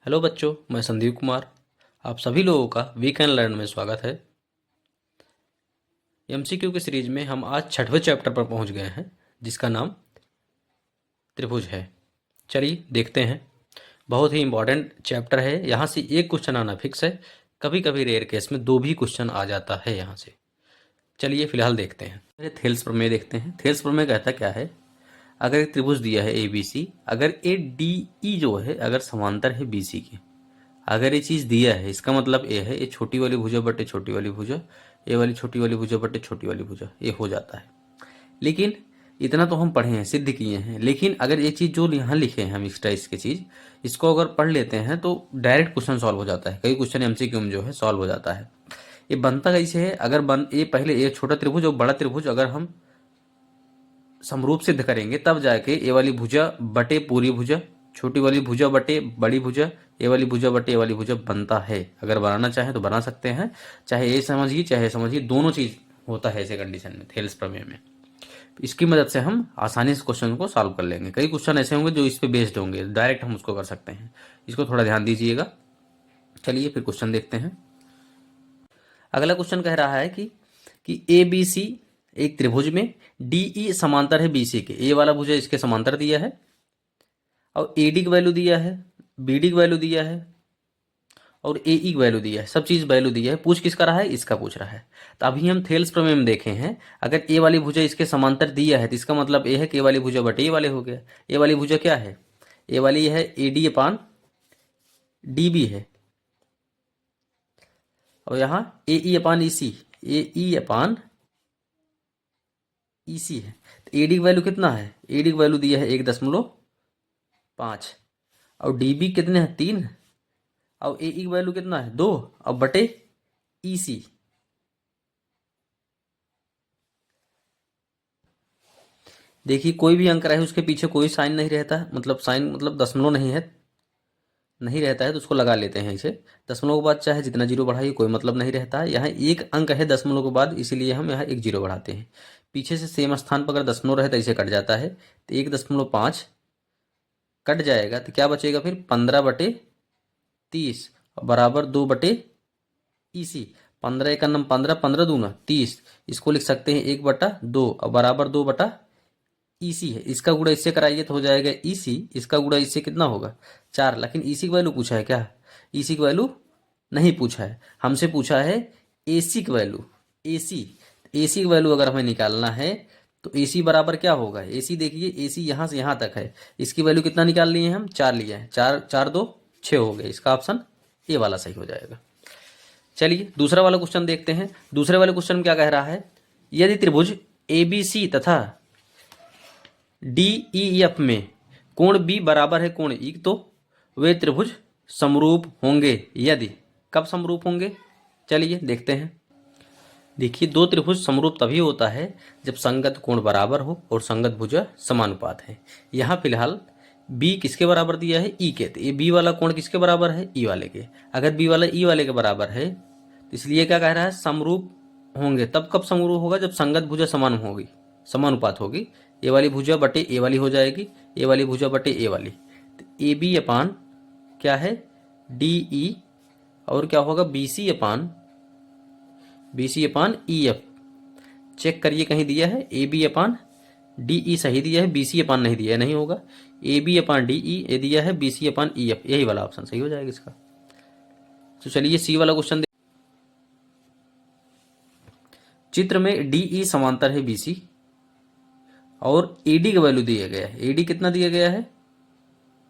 Hello बच्चों, मैं संदीप कुमार। आप सभी लोगों का वी कैन लर्न में स्वागत है। एमसीक्यू की सीरीज में हम आज 6वें चैप्टर पर पहुंच गए हैं, जिसका नाम त्रिभुज है। चलिए देखते हैं। बहुत ही इंपॉर्टेंट चैप्टर है। यहाँ से एक क्वेश्चन आना फिक्स है। कभी कभी रेयर केस में दो भी क्वेश्चन आ जाता है यहाँ से। चलिए फिलहाल देखते हैं। थेल्स प्रमेय देखते हैं। थेल्स प्रमेय कहता क्या है? अगर एक त्रिभुज दिया है ए बी सी, अगर ए डी ई जो है अगर समांतर है बी सी के, अगर ये चीज दिया है, इसका मतलब ए है, ये छोटी वाली भुजा बटे छोटी वाली भुजा, ये वाली छोटी वाली भुजा बटे छोटी वाली भुजा, ये हो जाता है। लेकिन इतना तो हम पढ़े हैं, सिद्ध किए हैं। लेकिन अगर ये चीज जो यहाँ लिखे हैं हम एक्स्ट्रा इसके चीज, इसको अगर पढ़ लेते हैं तो डायरेक्ट क्वेश्चन सॉल्व हो जाता है। कई क्वेश्चन एमसीक्यू में जो है सॉल्व हो जाता है। ये बनता कैसे है? अगर ये पहले ये छोटा त्रिभुज और बड़ा त्रिभुज अगर हम समरूप सिद्ध करेंगे, तब जाके ये वाली भुजा बटे पूरी भुजा, छोटी वाली भुजा बटे बड़ी भुजा, ये वाली भुजा बटे ये वाली भुजा बनता है। अगर बनाना चाहे तो बना सकते हैं, चाहे ये समझिए चाहे समझिए, दोनों चीज होता है ऐसे कंडीशन में, थेल्स प्रमेय में। इसकी मदद से हम आसानी से क्वेश्चन को सॉल्व कर लेंगे। कई क्वेश्चन ऐसे होंगे जो इस पे बेस्ड होंगे, डायरेक्ट हम उसको कर सकते हैं। इसको थोड़ा ध्यान दीजिएगा। चलिए फिर क्वेश्चन देखते हैं। अगला क्वेश्चन कह रहा है कि ए बी सी एक त्रिभुज में डी ई समांतर है बी सी के। ए वाला भुजा इसके समांतर दिया है और ए डी की वैल्यू दिया है, बी डी की वैल्यू दिया है और ए ई की वैल्यू दिया है। सब चीज वैल्यू दिया है। पूछ किसका रहा है? इसका पूछ रहा है। तो अभी हम थेल्स प्रमेय में देखे हैं, अगर ए वाली भुजा इसके समांतर दिया है तो इसका मतलब ए है कि ए वाली भुजा बटे ए वाले हो गया। ए वाली भुजा क्या है? ए वाली है A D upon D B है, और यहाँ ए ई अपान ई सी, ए ई अपान ई सी है। तो ए डी की वैल्यू कितना है? ए डी की वैल्यू दिया है 1.5 और डी बी कितने हैं? 3 और ए ई की वैल्यू कितना है? 2 और बटे ई सी। देखिए कोई भी अंक रहे उसके पीछे कोई साइन नहीं रहता है, मतलब साइन मतलब दशमलव नहीं है, नहीं रहता है तो उसको लगा लेते हैं इसे। दशमलव के बाद चाहे जितना जीरो बढ़ाइए कोई मतलब नहीं रहता है। यहाँ एक अंक है दशमलव के बाद, इसीलिए हम यहाँ एक जीरो बढ़ाते हैं। पीछे से सेम स्थान पर अगर दशमलव रहे तो इसे कट जाता है, तो 1.5 कट जाएगा तो क्या बचेगा फिर? 15/30 बराबर 2/इसी। 15 एक नम 15, 15 दूना 30। इसको लिख सकते हैं 1/2 और बराबर 2/इसी है। इसका गुणा इससे कराइए तो हो जाएगा इसी, इसका गुणा इससे कितना होगा? 4। लेकिन इसी की वैल्यू पूछा है क्या? इसी की वैल्यू नहीं पूछा है, हमसे पूछा है एसी की वैल्यू। एसी एसी की वैल्यू अगर हमें निकालना है तो एसी बराबर क्या होगा? एसी देखिए, एसी यहां से यहां तक है, इसकी वैल्यू कितना निकाल लिए हैं हम? 4 लिए हैं। 4 4 2 6 हो गए। इसका ऑप्शन ए वाला सही हो जाएगा। चलिए दूसरा वाला क्वेश्चन देखते हैं। दूसरे वाले क्वेश्चन में क्या कह रहा है? यदि त्रिभुज ए बी सी तथा डी ई एफ में कोण बी बराबर है कोण ई, तो वे त्रिभुज समरूप होंगे। यदि कब समरूप होंगे? चलिए देखते हैं। देखिए दो त्रिभुज समरूप तभी होता है जब संगत कोण बराबर हो और संगत भुजा समानुपात है। यहाँ फिलहाल b किसके बराबर दिया है? e के। तो ये b वाला कोण किसके बराबर है? e वाले के। अगर b वाला e वाले के बराबर है तो इसलिए क्या कह रहा है? समरूप होंगे। तब कब समरूप होगा? जब संगत भुजा समान होगी, समानुपात होगी। ए वाली भुजा बटे ए वाली हो जाएगी, ए वाली भुजा बटे ए वाली। तो ए बी अपान क्या है? डी ई, और क्या होगा? बी सी अपान ई एफ। चेक करिए कहीं दिया है A B upon D E सही दिया है, बी सी अपान नहीं दिया है, नहीं होगा। A B upon D E ए दिया है, बी सी अपान ई एफ, यही वाला ऑप्शन सही हो जाएगा इसका। तो चलिए सी वाला क्वेश्चन। चित्र में डी ई समांतर है बी सी और ए डी का वैल्यू दिया गया है। ए डी कितना दिया गया है?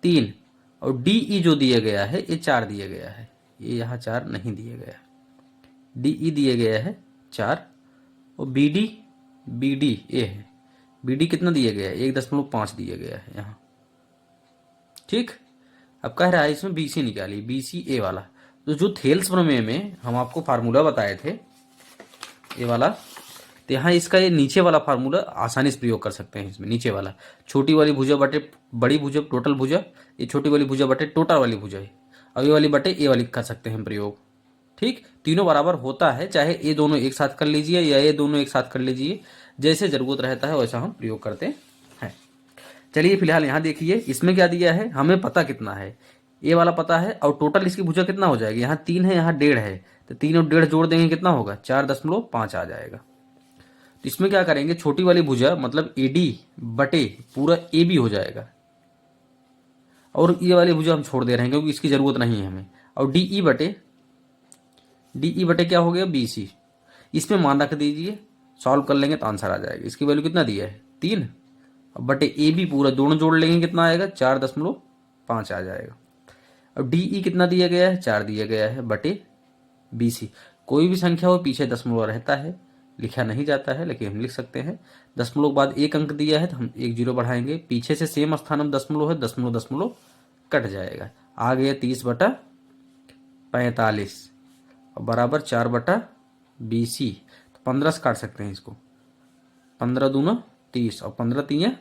3 और डी ई जो दिया गया है ये 4 दिया गया है। ये यहाँ 4 नहीं दिया गया, डी ई दिया गया है 4 और बी डी ए है। बी डी कितना दिया गया है? 1.5 दिया गया है यहाँ। ठीक, अब कह रहा है इसमें बी सी निकालिए, बी सी ए वाला। तो जो थेल्स प्रमेय में हम आपको फार्मूला बताए थे ये वाला, तो यहाँ इसका ये नीचे वाला फार्मूला आसानी से प्रयोग कर सकते हैं। इसमें नीचे वाला छोटी वाली भुजा बटे बड़ी भुजा टोटल भुजा, ये छोटी वाली भुजा बटे टोटल वाली भुजा है, और ये वाली बटे ए वाली कर सकते हैं प्रयोग। ठीक, तीनों बराबर होता है, चाहे ये दोनों एक साथ कर लीजिए या ये दोनों एक साथ कर लीजिए, जैसे जरूरत रहता है वैसा हम प्रयोग करते हैं। चलिए फिलहाल यहाँ देखिए इसमें क्या दिया है, हमें पता कितना है? ए वाला पता है, और टोटल इसकी भुजा कितना हो जाएगी, यहाँ 3 है यहाँ 1.5 है, तो 3 और 1.5 जोड़ देंगे कितना होगा, 4.5 आ जाएगा। तो इसमें क्या करेंगे, छोटी वाली भुजा मतलब AD बटे पूरा AB हो जाएगा, और ये वाली भुजा हम छोड़ दे रहे हैं क्योंकि इसकी जरूरत नहीं है हमें। और DE बटे क्या हो गया, BC। इसमें मान रख दीजिए, सॉल्व कर लेंगे तो आंसर आ जाएगा। इसकी वैल्यू कितना दिया है, 3, बटे AB पूरा दोनों जोड़ लेंगे कितना आएगा, 4.5 आ जाएगा। अब DE कितना दिया गया है, 4 दिया गया है, बटे BC। कोई भी संख्या हो पीछे दशमलव रहता है, लिखा नहीं जाता है, लेकिन हम लिख सकते हैं। दशमलव के बाद एक अंक दिया है तो हम 1 0 बढ़ाएंगे, पीछे से सेम स्थान में दशमलव है, दशमलव दशमलव कट जाएगा, आ गया 30/45 और बराबर 4/BC। तो 15 से काट सकते हैं इसको, 15 दूना 30 और 15 3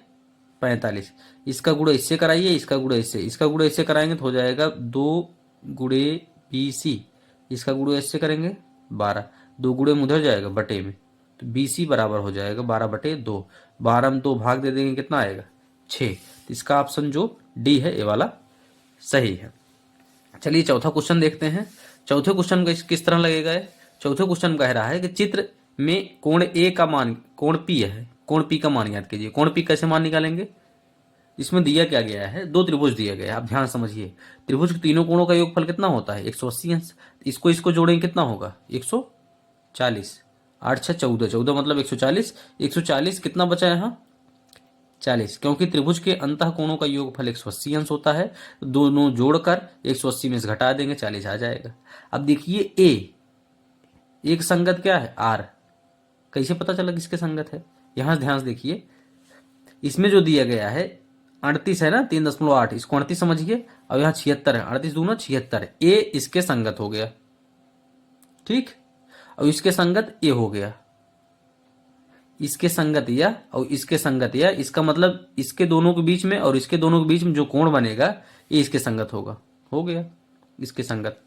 45। इसका गुणा इससे कराइए, इसका गुणा इससे, इसका गुणा इससे कराएंगे तो हो जाएगा 2 गुणे BC। इसका गुणा इससे करेंगे 12, 2 गुणे में उधर जाएगा बटे में, तो BC बराबर हो जाएगा 12/2। 12 में 2 भाग दे देंगे कितना आएगा, 6। तो इसका ऑप्शन जो डी है ये वाला सही है। चलिए चौथा क्वेश्चन देखते हैं। चौथे क्वेश्चन का किस तरह लगेगा है। चौथे क्वेश्चन कह रहा है कि चित्र में कोण ए का मान, कोण पी है, कोण पी का मान याद कीजिए। कोण पी कैसे मान निकालेंगे, इसमें दिया क्या गया है, 2 त्रिभुज दिया गया है। आप ध्यान समझिए, त्रिभुज के तीनों कोणों का योगफल कितना होता है, 180 अंश। इसको इसको जोड़ेंगे कितना होगा, 140। 8 6 14, 14 मतलब 140। 140 कितना बचा यहाँ, 40, क्योंकि त्रिभुज के अंतः कोणों का योगफल 180 अंश होता है। दोनों जोड़कर 180 में से घटा देंगे, 40 आ जाएगा। अब देखिए ए एक संगत क्या है, आर। कैसे पता चला किसके संगत है, यहां ध्यान से देखिए। इसमें जो दिया गया है 38 है ना, 3.8, इसको 38 समझिए, और यहाँ 76 है, 38 दूना 76, ए इसके संगत हो गया, ठीक। और इसके संगत ए हो गया, इसके संगत या और इसके संगत या, इसका मतलब इसके दोनों के बीच में और इसके दोनों के बीच में जो कोण बनेगा ये इसके संगत होगा, हो गया इसके संगत।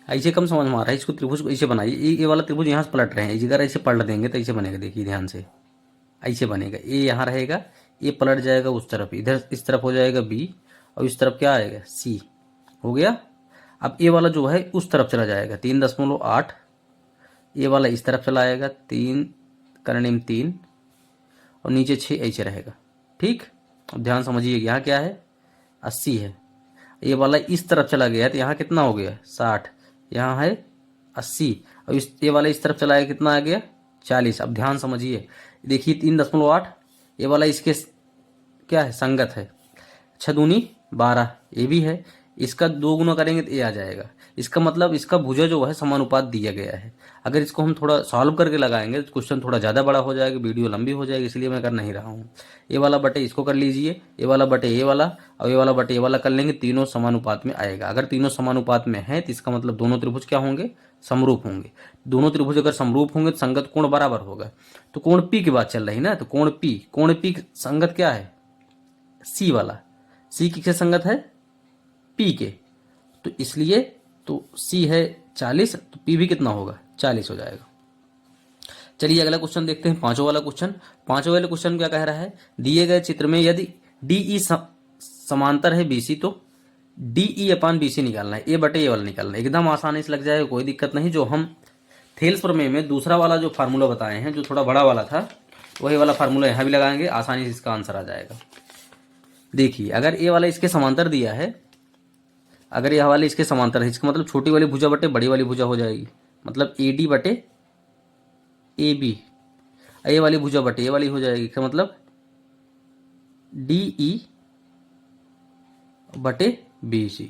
ऐसे कम समझ में आ रहा है, इसको त्रिभुज को ऐसे बनाइए। ये वाला त्रिभुज यहाँ से पलट रहे हैं, अगर ऐसे पलट देंगे तो ऐसे बनेगा, देखिए ध्यान से, ऐसे बनेगा। ये यहाँ रहेगा, ये पलट जाएगा उस तरफ, इधर इस तरफ हो जाएगा B, और इस तरफ क्या आएगा, C, हो गया। अब ये वाला जो है उस तरफ चला जाएगा, 3.8। ये वाला इस तरफ चला आएगा, 3 करने में 3 और नीचे 6, ऐसे रहेगा, ठीक। अब ध्यान समझिए, यहाँ क्या है, 80 है। ये वाला इस तरफ चला गया तो यहाँ कितना हो गया, 60, यहाँ है 80, और ये वाला इस तरफ चला गया, कितना आ गया, 40। अब ध्यान समझिए, देखिए 3.8, ये वाला इसके क्या है, संगत है। 6 दूनी 12, ये भी है, इसका 2 गुना करेंगे तो ये आ जाएगा। इसका मतलब इसका भुजा जो है समानुपात दिया गया है। अगर इसको हम थोड़ा सॉल्व करके लगाएंगे तो क्वेश्चन थोड़ा ज़्यादा बड़ा हो जाएगा, वीडियो लंबी हो जाएगी, इसलिए मैं कर नहीं रहा हूँ। ये वाला बटे इसको कर लीजिए, ये वाला बटे ये वाला, और ये वाला बटे ये वाला कर लेंगे, तीनों समानुपात में आएगा। अगर तीनों समानुपात में है तो इसका मतलब दोनों त्रिभुज क्या होंगे, समरूप होंगे। दोनों त्रिभुज अगर समरूप होंगे तो संगत कोण बराबर होगा। तो कोण पी की बात चल रही ना, तो कोण पी संगत क्या है, सी वाला। सी किससे संगत है, पी के, तो इसलिए तो सी है 40, तो पी भी कितना होगा, 40 हो जाएगा। चलिए अगला क्वेश्चन देखते हैं, पांचों वाला क्वेश्चन। पांचों वाले क्वेश्चन क्या कह रहा है, दिए गए चित्र में यदि DE समांतर है BC, तो DE/BC निकालना है, ए बटे ए वाला निकालना है। एकदम आसानी से लग जाएगा, कोई दिक्कत नहीं। जो हम थेल्स प्रमेय में दूसरा वाला जो फार्मूला बताए हैं, जो थोड़ा बड़ा वाला था, वही वाला फार्मूला यहाँ भी लगाएंगे, आसानी से इसका आंसर आ जाएगा। देखिए अगर ए वाला इसके समांतर दिया है, अगर यह वाले इसके समांतर है, इसका मतलब छोटी वाली भुजा बटे बड़ी वाली भुजा हो जाएगी, मतलब AD बटे AB। ये वाली भुजा बटे ये वाली हो जाएगी, इसका मतलब DE बटे BC।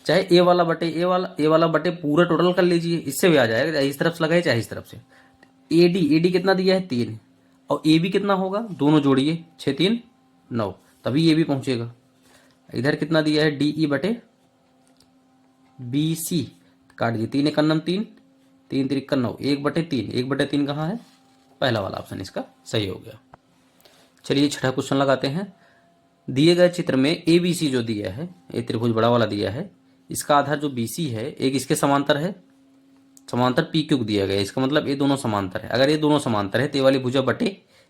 चाहे ए वाला बटे ए वाला बटे पूरा टोटल कर लीजिए, इससे भी आ जाएगा, चाहे इस तरफ से लगाए चाहे इस तरफ से। AD कितना दिया है, 3, और AB कितना होगा, दोनों जोड़िए, 6 3 9, तभी ये भी पहुंचेगा। इधर कितना दिया है, DE बटे BC, काट दिए, 3 1 3, 3 3 9, 1/3, 1/3 कहाँ है, पहला वाला ऑप्शन इसका सही हो गया। चलिए छठा क्वेश्चन लगाते हैं। दिए गए चित्र में ABC जो दिया है, ये त्रिभुज बड़ा वाला दिया है, इसका आधार जो BC है एक इसके समांतर है, समांतर PQ दिया गया है। इसका मतलब ये दोनों समांतर है। अगर ये दोनों समांतर है तो ये वाली भुजा बटे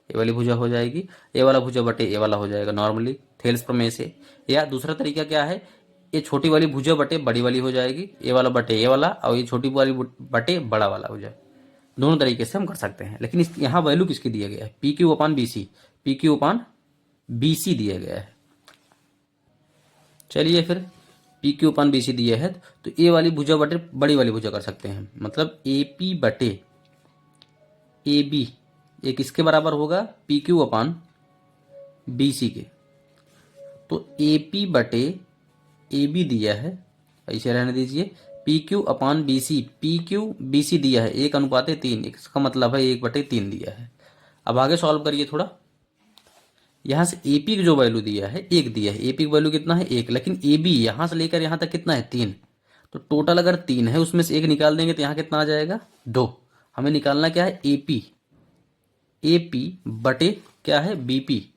ए वाली भुजा हो जाएगी, ए वाला भुजा बटे ए वाला हो जाएगा नॉर्मली थेल्स प्रमेय से। या दूसरा तरीका क्या है, ये छोटी वाली भुजा बटे बड़ी वाली हो जाएगी, ए वाला बटे ए वाला, और ये छोटी वाली बटे बड़ा वाला हो जाए। दोनों तरीके से हम कर सकते हैं, लेकिन इस यहाँ वैल्यू किसकी दिया गया है, P Q upon B C, P Q upon B C दिया गया है। चलिए फिर P Q upon B C दिया है, तो ए वाली भुजा बटे बड़ी वाली भुजा कर सकते हैं, मतलब ए पी बटे ए बी ये किसके बराबर होगा, पी क्यू अपान बी सी के। तो ए पी बटे ए बी दिया है, ऐसे रहने दीजिए, P Q upon B C, P Q B C दिया है 1:3, इसका मतलब है 1/3 दिया है। अब आगे सॉल्व करिए थोड़ा, यहाँ से ए पी की जो वैल्यू दिया है 1 दिया है, ए पी की वैल्यू कितना है 1, लेकिन ए बी यहाँ से लेकर यहाँ तक कितना है 3, तो टोटल अगर 3 है उसमें से 1 निकाल देंगे तो यहाँ कितना आ जाएगा 2। हमें निकालना क्या है, ए पी बटे क्या है B P,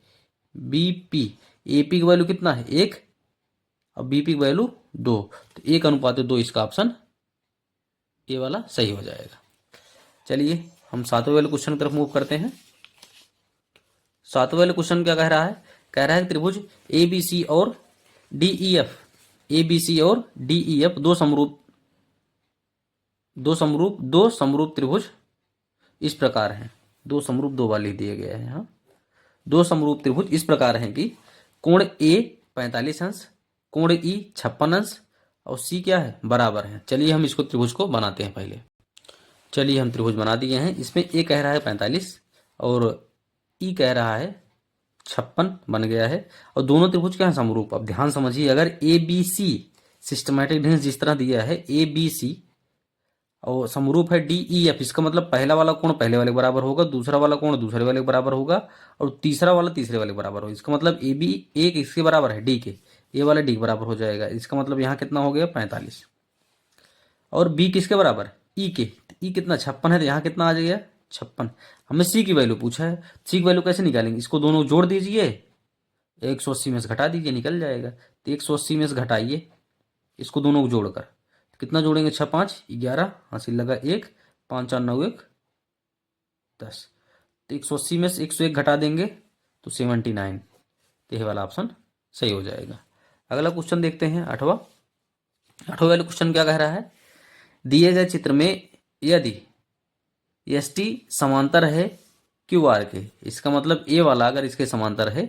B P, A P की वैल्यू कितना है 1 और बी पी की वैल्यू 2, तो 1:2 इसका ऑप्शन ए वाला सही हो जाएगा। चलिए हम सातवें वाले क्वेश्चन की तरफ मूव करते हैं। सातवें वाले क्वेश्चन क्या कह रहा है, कह रहा है त्रिभुज ए बी सी और D E F, A B C और डी ई एफ दो समरूप त्रिभुज इस प्रकार हैं, दो समरूप दो वाले दिए गए हैं यहाँ। दो समरूप त्रिभुज इस प्रकार हैं कि कोण ए 45 अंश, कोण ई 56 अंश और सी क्या है बराबर है। चलिए हम इसको त्रिभुज को बनाते हैं पहले। चलिए हम त्रिभुज बना दिए हैं, इसमें ए कह रहा है 45 और ई कह रहा है 56 बन गया है, और दोनों त्रिभुज क्या है समरूप। अब ध्यान समझिए, अगर ए बी सी सिस्टमैटिक ढंग जिस तरह दिया है ए बी सी और समरूप है डी ई एफ, इसका मतलब पहला वाला कोण पहले वाले के बराबर होगा, दूसरा वाला कोण दूसरे वाले के बराबर होगा और तीसरा वाला तीसरे वाले के बराबर होगा। इसका मतलब ए बी एक इसके बराबर है डी के, ए वाला डी के बराबर हो जाएगा। इसका मतलब यहाँ कितना हो गया 45, और बी किसके बराबर ई के, ई कितना 56 है, तो यहाँ कितना आ जाएगा 56। हमें सी की वैल्यू पूछा है, सी की वैल्यू कैसे निकालेंगे, इसको दोनों जोड़ दीजिए, 180 में से घटा दीजिए निकल जाएगा। तो 180 में से घटाइए इसको दोनों को जोड़कर, कितना जोड़ेंगे 6 5 11, हासिल लगा 1, 5 4 9 1 10, तो 180 में से 101 घटा देंगे तो 79, तो यह वाला ऑप्शन सही हो जाएगा। अगला क्वेश्चन देखते हैं आठवां वाला क्वेश्चन क्या कह रहा है, दिए गए चित्र में यदि एस टी समांतर है क्यू आर के, इसका मतलब ए वाला अगर इसके समांतर है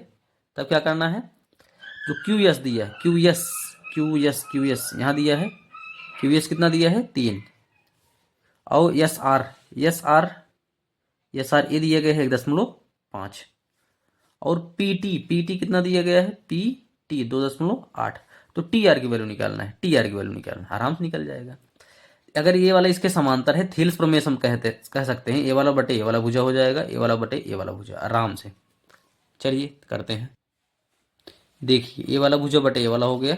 तब क्या करना है, जो क्यू एस दिया है क्यू एस यहाँ दिया है, क्यू एस कितना दिया है 3, और एस आर ये दिया गया है 1.5, और पी टी कितना दिया गया है पी टी 2.8, तो टी आर की वैल्यू निकालना है, आराम से निकल जाएगा। अगर ये वाला इसके समांतर है, थेल्स प्रमेय हम कह सकते हैं, ए वाला बटे ए वाला भुजा हो जाएगा, ए वाला बटे ए वाला भुजा आराम से। चलिए करते हैं, देखिए ए वाला भुजा बटे ए वाला हो गया,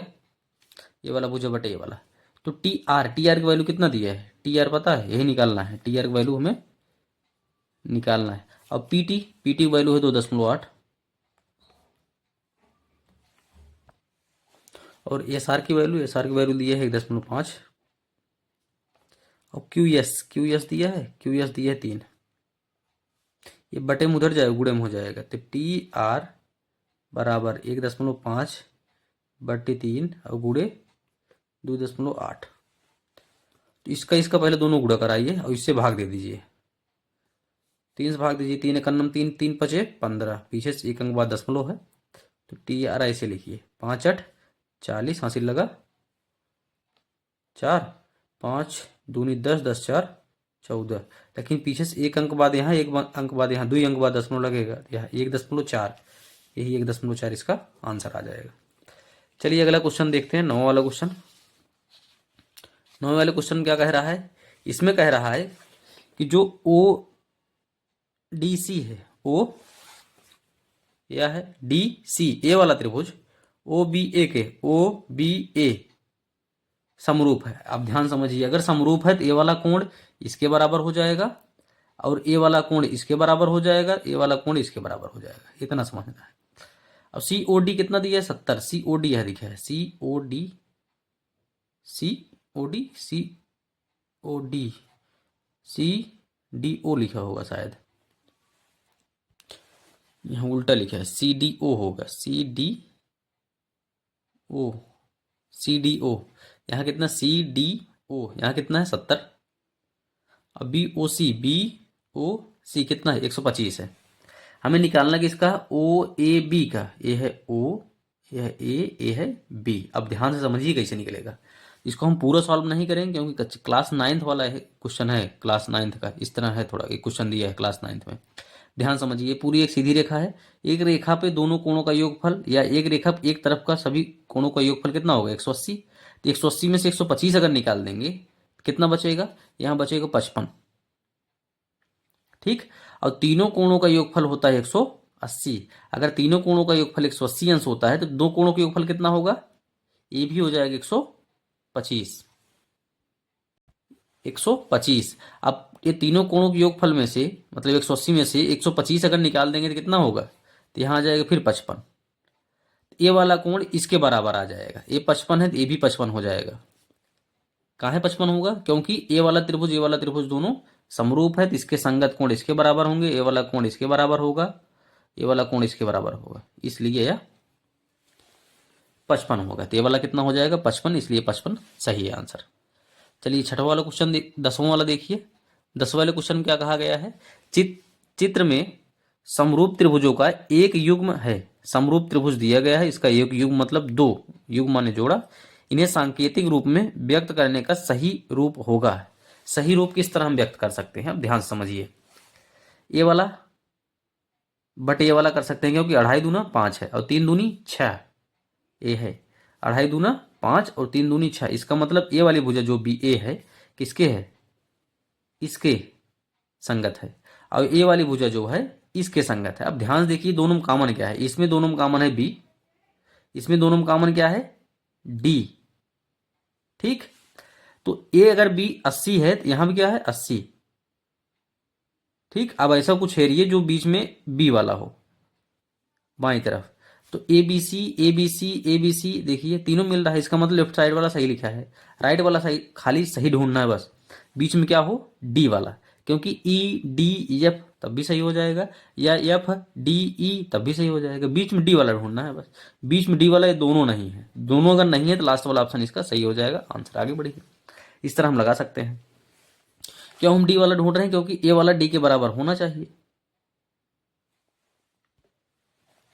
ए वाला भुजा बटे ए वाला, तो टी आर की वैल्यू कितना दिया है, टी आर पता है, यही निकालना है, टी आर की वैल्यू हमें निकालना है। अब पी टी वैल्यू है 2.8, और एस आर की वैल्यू दी है 1.5, और क्यू एस दिया है 3, ये बटे में उधर जाएगा गुड़े में हो जाएगा, तो टी आर बराबर 1.5 बटे 3 और गुड़े 2.8, तो इसका पहले दोनों गुड़ा कराइए और इससे भाग दे दीजिए, 3 से भाग दीजिए, 3 एकन्नम 3, 3 5 15, पीछे से एक अंक बाद दशमलव है, तो टी आर ऐसे लिखिए 5 8 40, हासिल लगा 4, 5 दूनी 10, 10 4 14, लेकिन पीछे से एक अंक बाद यहाँ, एक अंक बाद यहाँ, 2 अंक बाद दशमलव लगेगा, यहाँ 1.4, यही 1.4 इसका आंसर आ जाएगा। चलिए अगला क्वेश्चन देखते हैं, 9वां वाला क्वेश्चन। 9वें वाले क्वेश्चन क्या कह रहा है, इसमें कह रहा है कि जो ओ डी सी है, ओ या है डी सी, ए वाला त्रिभुज ओ बी ए समरूप है। अब ध्यान समझिए, अगर समरूप है तो ए वाला कोण इसके बराबर हो जाएगा और ए वाला कोण इसके बराबर हो जाएगा, ए वाला कोण इसके बराबर हो जाएगा, इतना समझना है। अब सी ओ डी कितना दिया है 70, सी ओ डी है दिखा है, सी ओ डी ओ लिखा होगा शायद, यहाँ उल्टा लिखा है, CDO होगा, CDO, CDO। यहाँ कितना, CDO, यहाँ कितना है 70। अब BOC कितना है 125 है। हमें निकालना कि इसका OAB का, ये है O, ये है A, ये है B। अब ध्यान से समझिए कैसे निकलेगा। इसको हम पूरा सॉल्व नहीं करेंगे क्योंकि क्लास 9th वाला है क्वेश्चन है, क्लास 9th का इस तरह है, थोड़ा एक क्वेश्चन दिया है क्लास 9th में। ध्यान समझिए, पूरी एक सीधी रेखा है, एक रेखा पे दोनों कोणों का योगफल, या एक रेखा पे एक तरफ का सभी कोणों का योगफल कितना होगा 180। तो 180 में से 125 अगर निकाल देंगे कितना बचेगा, यहाँ बचेगा 55। ठीक, और तीनों कोणों का योगफल होता है 180। अगर तीनों कोणों का योगफल 180 अंश होता है तो दो कोणों का योगफल कितना होगा, ये भी हो जाएगा 125। 125। अब ये तीनों कोणों के योगफल में से, मतलब 180 में से 125 अगर निकाल देंगे तो कितना होगा, तो यहाँ आ जाएगा फिर 55। ये वाला कोण इसके बराबर आ जाएगा, ये 55 है तो ये भी 55 हो जाएगा। कहाँ है 55 होगा, क्योंकि ये वाला त्रिभुज ये वाला त्रिभुज दोनों समरूप है तो इसके संगत कोण इसके बराबर होंगे, ये वाला कोण इसके बराबर होगा, ये वाला कोण इसके बराबर होगा, इसलिए यह 55 होगा। तो ये वाला कितना हो जाएगा 55, इसलिए 55 सही है आंसर। चलिए छठवां वाला क्वेश्चन 10वां वाला देखिए। 10वें वाले क्वेश्चन क्या कहा गया है, चित्र में समरूप त्रिभुजों का एक युग्म है। समरूप त्रिभुज दिया गया है, इसका एक युग्म मतलब दो, युग्म माने जोड़ा, इन्हें सांकेतिक रूप में व्यक्त करने का सही रूप होगा। सही रूप किस तरह हम व्यक्त कर सकते हैं, अब ध्यान से समझिए। ये वाला बट ये वाला कर सकते हैं, क्योंकि 2.5 दूना 5 है और 3 दूनी 6 ये है। 2.5 दूना 5 और 3 दूनी 6, इसका मतलब ये वाली भुजा जो बी ए है किसके है, इसके संगत है, और ये वाली भुजा जो है इसके संगत है। अब ध्यान से देखिए दोनों में कॉमन क्या है, इसमें दोनों में कॉमन है बी, इसमें दोनों में कॉमन क्या है डी। ठीक, तो ए अगर बी 80 है तो यहां भी क्या है 80। ठीक, अब ऐसा कुछ हेरिए जो बीच में बी वाला हो बाई तरफ, तो A B C A B C A B C, देखिए तीनों मिल रहा है, इसका मतलब लेफ्ट साइड वाला सही लिखा है, राइट वाला सही, खाली सही ढूंढना है बस। बीच में क्या हो डी वाला, क्योंकि ई डी एफ तब भी सही हो जाएगा, या एफ डी ई तब भी सही हो जाएगा, बीच में डी वाला ढूंढना है बस। बीच में डी वाला ये दोनों नहीं है, दोनों अगर नहीं है तो लास्ट वाला ऑप्शन इसका सही हो जाएगा, आंसर आगे बढ़िए। इस तरह हम लगा सकते हैं। क्यों हम डी वाला ढूंढ रहे हैं, क्योंकि ए वाला डी के बराबर होना चाहिए,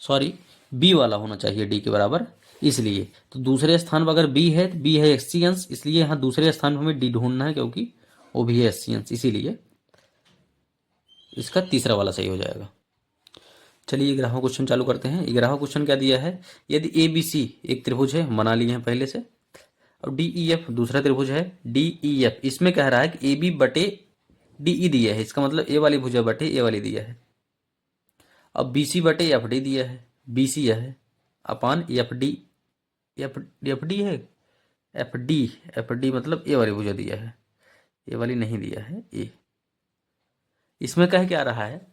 सॉरी बी वाला होना चाहिए डी के बराबर, इसलिए। तो दूसरे स्थान पर अगर बी है तो बी है 80 अंश, इसलिए यहाँ दूसरे स्थान पर हमें डी ढूंढना है, क्योंकि वो भी है 80 अंश, इसीलिए इसका तीसरा वाला सही हो जाएगा। चलिए 11वां क्वेश्चन चालू करते हैं। 11वां क्वेश्चन क्या दिया है, यदि ए बी सी एक त्रिभुज है, बना लिए हैं पहले से, और डी ई एफ दूसरा त्रिभुज है, डी ई एफ, इसमें कह रहा है कि ए बी बटे डी ई दिया है, इसका मतलब ए वाली भुजा बटे ए वाली दिया है। अब बी सी बटे एफ डी दिया है, बी सी है upon F D, F D है, एफ डी मतलब ए वाली भुजा दिया है, ए वाली नहीं दिया है ए। इसमें कह क्या रहा है,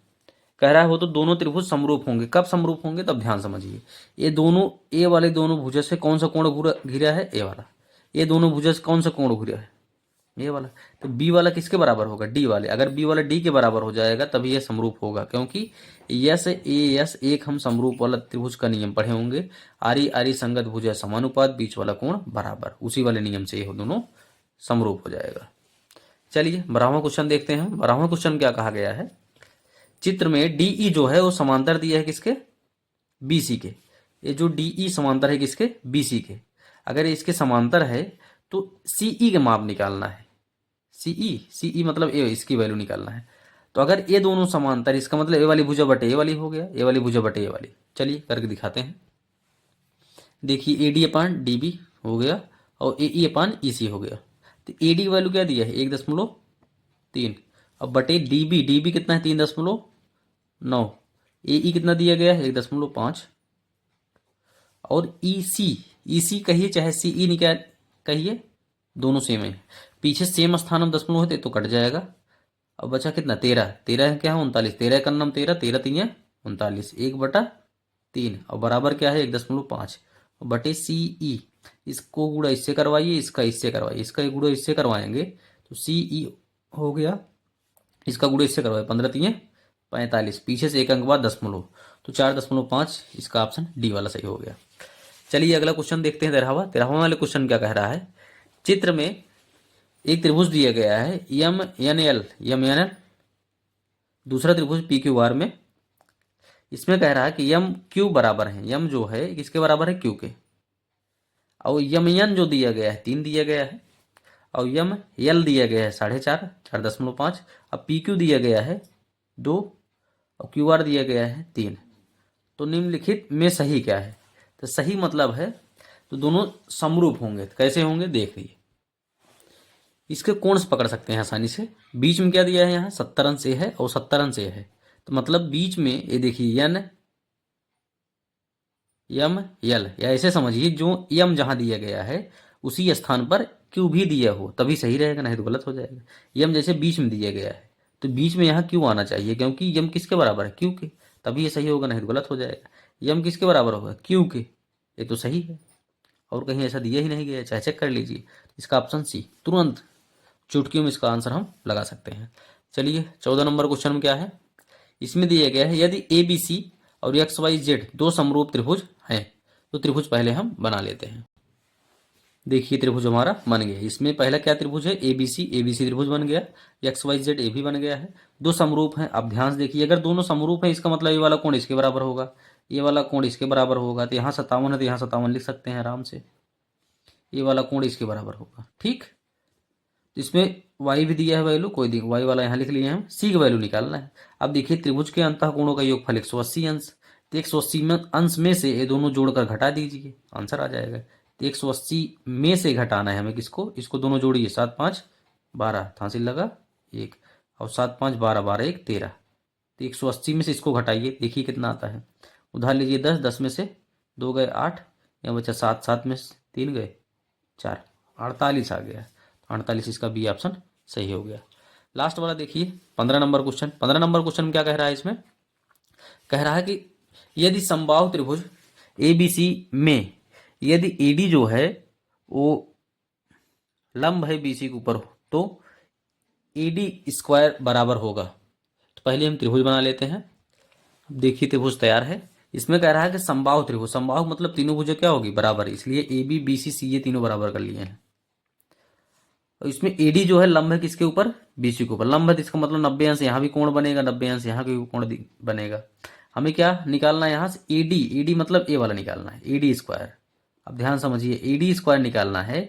कह रहा है वो तो दोनों त्रिभुज समरूप होंगे, कब समरूप होंगे तब ध्यान समझिए। ये दोनों ए वाले दोनों भुजा से कौन सा कोण घिरा है, ए वाला। ये दोनों भुजा से कौन सा कोण घिरा है, ये वाला। तो बी वाला किसके बराबर होगा, डी वाले। अगर बी वाला डी के बराबर हो जाएगा तभी ये समरूप होगा, क्योंकि यस ए यस एक हम समरूप वाला त्रिभुज का नियम पढ़े होंगे, आरी आरी संगत भुजा समानुपात, बीच वाला कोण बराबर, उसी वाले नियम से ये दोनों समरूप हो जाएगा। चलिए 12वां क्वेश्चन देखते हैं। 12वां क्वेश्चन क्या कहा गया है, चित्र में डीई जो है वो समांतर दिया है किसके, बीसी के। ये जो डीई समांतर है किसके, बीसी के। अगर इसके समांतर है तो सीई के माप निकालना है, सीई मतलब ए, इसकी वैल्यू निकालना है। तो अगर ये दोनों समांतर, इसका मतलब ए वाली भुजा बटे ए वाली हो गया, ए वाली भुजा बटे ए वाली। चलिए करके दिखाते हैं। देखिए A D upon D B हो गया और ए ई अपान ई सी हो गया। तो ए डी की वैल्यू क्या दिया है 1.3, अब बटे डी बी कितना है 3.9, ए ई कितना दिया गया है 1.5, और ई सी कहिए चाहे सी ई निकाल कहिए, दोनों सेम है। पीछे सेम स्थान हम 10 होते तो कट जाएगा। अब बचा कितना 13, 13 क्या है 39, 13 का नाम 13, 13 3 39, 1/3, और बराबर क्या है 1.5 बटे सी ई। इसको गुणा इससे करवाइए, इसका इससे करवाइए, इसका गुणा इससे करवाएंगे तो सी ई हो गया, इसका गुणा इससे करवाए 15 3 45, पीछे से एक अंक बाद दशमलव, तो 4.5, इसका ऑप्शन डी वाला सही हो गया। चलिए अगला क्वेश्चन देखते हैं 13वां वाले क्वेश्चन क्या कह रहा है। चित्र में एक त्रिभुज दिया गया है यम एन एल, दूसरा त्रिभुज पी क्यू आर में। इसमें कह रहा है कि यम क्यू बराबर है, यम जो है किसके बराबर है, क्यू के। और यम एन जो दिया गया है 3 दिया गया है, और यम एल दिया गया है 4.5, 4.5। अब पी क्यू दिया गया है 2 और क्यू आर दिया गया है 3। तो निम्नलिखित में सही क्या है, तो सही मतलब है तो दोनों समरूप होंगे। तो कैसे होंगे देखिए, इसके कोण से पकड़ सकते हैं आसानी से। बीच में क्या दिया है, यहाँ 70 अंश ए है और 70 अंश ए है, तो मतलब बीच में ये देखिए एन यम यल, या ऐसे समझिए जो यम जहां दिया गया है उसी स्थान पर क्यू भी दिया हो तभी सही रहेगा, नहीं तो गलत हो जाएगा। यम जैसे बीच में दिया गया है तो बीच में यहाँ क्यू आना चाहिए, क्योंकि यम किसके बराबर है, क्यू के, तभी ये सही होगा, नहीं तो गलत हो जाएगा। यम किसके बराबर होगा, क्यू के, ये तो सही है, और कहीं ऐसा दिया ही नहीं गया, चाहे चेक कर लीजिए। इसका ऑप्शन सी, तुरंत चुटकियों में इसका आंसर हम लगा सकते हैं। चलिए 14 नंबर क्वेश्चन में क्या है, इसमें दिया गया है यदि ए बी सी और एक्स वाई जेड दो समरूप त्रिभुज हैं, तो त्रिभुज पहले हम बना लेते हैं। देखिए त्रिभुज हमारा बन गया, इसमें पहला क्या त्रिभुज है, ए बी सी त्रिभुज बन गया, एक्स वाई जेड ए भी बन गया है, दो समरूप हैं। अब ध्यान से देखिए, अगर दोनों समरूप हैं इसका मतलब ये वाला कोण इसके बराबर होगा, ये वाला कोण इसके बराबर होगा, तो यहाँ 57 है तो यहाँ 57 लिख सकते हैं आराम से, ये वाला कोण इसके बराबर होगा। ठीक, इसमें y भी दिया है वैल्यू, कोई दिख y वाला यहाँ लिख लिए हम, c का वैल्यू निकालना है। अब देखिए त्रिभुज के अंतः कोणों का योगफल 180 अंश, तो 180 में अंश में से ये दोनों जोड़कर घटा दीजिए, आंसर आ जाएगा। तो 180 में से घटाना है हमें किसको, इसको दोनों जोड़िए, 7 5 12, हासिल लगा 1, और 7 5 12, 12 1 13। तो 180 में से इसको घटाइए, देखिए कितना आता है। उधार लीजिए 10, 10 में से 2 गए 8, यहाँ बचा 7, 7 में से 3 गए 4, 48 आ गया। 48 इसका बी ऑप्शन सही हो गया। लास्ट वाला देखिए 15 नंबर क्वेश्चन। 15 नंबर क्वेश्चन में क्या कह रहा है, इसमें कह रहा है कि यदि समबाहु त्रिभुज ए बी सी में यदि एडी जो है वो लंब है बीसी के ऊपर तो एडी स्क्वायर बराबर होगा। तो पहले हम त्रिभुज बना लेते हैं। देखिए त्रिभुज तैयार है। इसमें कह रहा है कि समबाहु त्रिभुज, समबाहु मतलब तीनों भुजा क्या होगी, बराबर, इसलिए ए बी बी सी सी ये तीनों बराबर कर लिए हैं। और इसमें एडी जो है लंब है किसके ऊपर, बीसी के ऊपर। लंब है तो इसका मतलब 90 अंश यहाँ भी कोण बनेगा, 90 अंश यहाँ भी कोण बनेगा। हमें क्या निकालना है यहाँ से, एडी, एडी मतलब ए वाला निकालना है, एडी स्क्वायर। अब ध्यान समझिए, एडी स्क्वायर निकालना है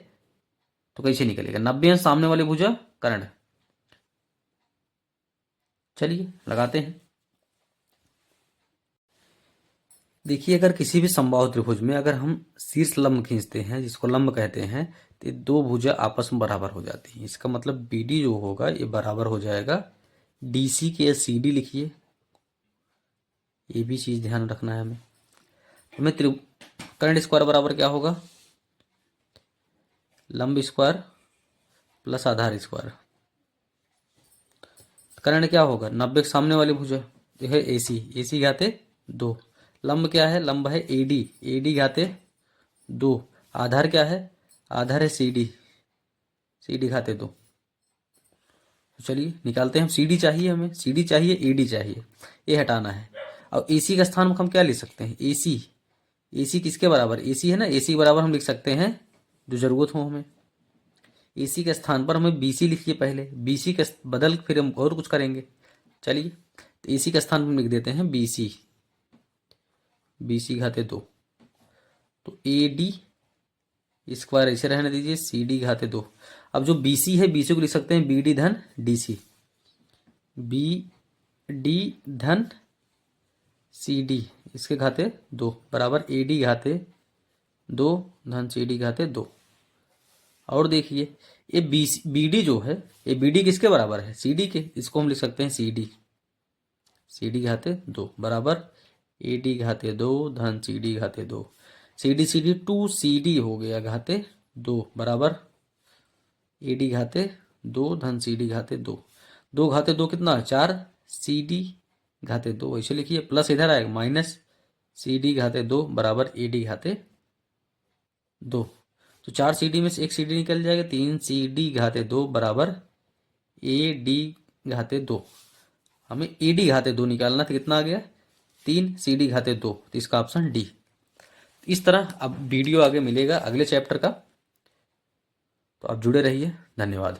तो कैसे निकलेगा, 90 अंश सामने वाले भुजा कर्ण। चलिए लगाते हैं। देखिए अगर किसी भी समबाहु त्रिभुज में अगर हम शीर्ष लंब खींचते हैं, जिसको लंब कहते हैं, तो दो भुजा आपस में बराबर हो जाती हैं। इसका मतलब बीडी जो होगा ये बराबर हो जाएगा डीसी के, सी डी लिखिए, ये भी चीज ध्यान रखना है हमें। हमें कर्ण स्क्वायर बराबर क्या होगा, लंब स्क्वायर प्लस आधार स्क्वायर। कर्ण क्या होगा, 90 के सामने वाली भुजा यह है एसी, एसी घाते 2। लंब क्या है, लंब है एडी, एडी घाते 2। आधार क्या है, आधार है सीडी, सीडी घाते 2। तो चलिए निकालते हैं हम, सीडी चाहिए हमें, सीडी चाहिए, एडी चाहिए, ये हटाना है। और एसी का स्थान हम क्या ले सकते हैं, एसी, एसी किसके बराबर, एसी है ना, एसी बराबर हम लिख सकते हैं जो जरूरत हो हमें। एसी के स्थान पर हमें बीसी लिखिए पहले, बीसी के बदल फिर हम और कुछ करेंगे। चलिए तो एसी का स्थान हम लिख देते हैं बीसी, बीसी घाते 2। तो ए डी स्क्वायर ऐसे रहने दीजिए, सी डी घाते 2। अब जो बीसी है, बीसी को लिख सकते हैं बी डी धन डी सी, बी डी धन सी डी, इसके घाते 2 बराबर ए डी घाते 2 धन सी डी घाते 2। और देखिए ये बी डी जो है, ये बी डी किसके बराबर है, सी डी के, इसको हम लिख सकते हैं सी डी, सी डी घाते 2 बराबर ए डी घाते 2 धन सी डी घाते 2। सी डी 2 सी डी हो गया घाते 2 बराबर ए डी घाते 2 धन सी डी घाते 2। 2 घाते 2 कितना, 4, सी डी घाते 2 ऐसे लिखिए, प्लस इधर आएगा माइनस सी डी घाते 2 बराबर ए डी घाते 2। तो 4 सी डी में से 1 सी डी निकल जाएगा, 3 सी डी घाते 2 बराबर ए डी घाते 2। हमें ED घाते 2 निकालना, तो कितना आ गया 3 CD घाते 2, तो इसका ऑप्शन डी। इस तरह अब वीडियो आगे मिलेगा अगले चैप्टर का, तो आप जुड़े रहिए। धन्यवाद।